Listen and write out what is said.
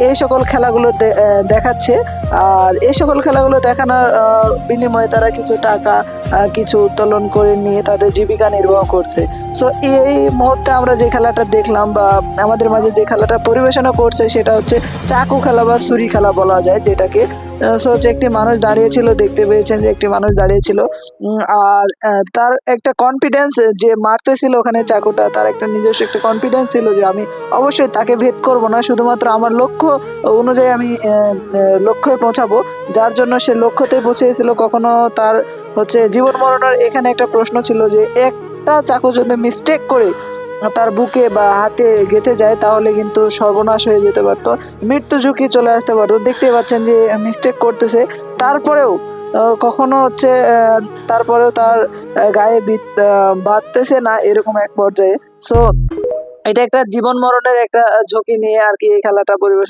এই সকল খেলাগুলো দেখাচ্ছে। আর এই সকল খেলাগুলো দেখানোর বিনিময়ে তারা কিছু টাকা কিছু উত্তোলন করে নিয়ে তাদের জীবিকা নির্বাহ করছে। সো এই মুহূর্তে আমরা যে খেলাটা দেখলাম বা আমাদের মাঝে যে খেলাটা পরিবেশনা করছে সেটা হচ্ছে চাকু খেলা বা ছুরি খেলা বলা যায় যেটাকে। সো হচ্ছে একটি মানুষ দাঁড়িয়েছিল, দেখতে পেয়েছেন যে একটি মানুষ দাঁড়িয়েছিল। আর তার একটা কনফিডেন্স যে মারতেছিল ওখানে চাকুটা, তার একটা নিজস্ব একটা কনফিডেন্স ছিল যে আমি অবশ্যই তাকে ভেদ করব না, শুধুমাত্র আমার লক্ষ্য অনুযায়ী আমি লক্ষ্যে পৌঁছাবো। যার জন্য সে লক্ষ্যতে পৌঁছেছিল। কখনো তার হচ্ছে জীবন মরণের এখানে একটা প্রশ্ন ছিল যে একটা চাকু যদি মিস্টেক করে তার বুকে বা হাতে গেঁথে যায় তাহলে কিন্তু সর্বনাশ হয়ে যেতে পারতো, মৃত্যু ঝুঁকি চলে আসতে পারতো। দেখতেই পাচ্ছেন যে মিস্টেক করতেছে, তারপরেও কখনো হচ্ছে তারপরেও তার গায়ে বাঁধতেছে না এরকম এক পর্যায়ে। সো এটা একটা জীবন মরণের একটা ঝুঁকি নিয়ে আর কি এই খেলাটা পরিবেশন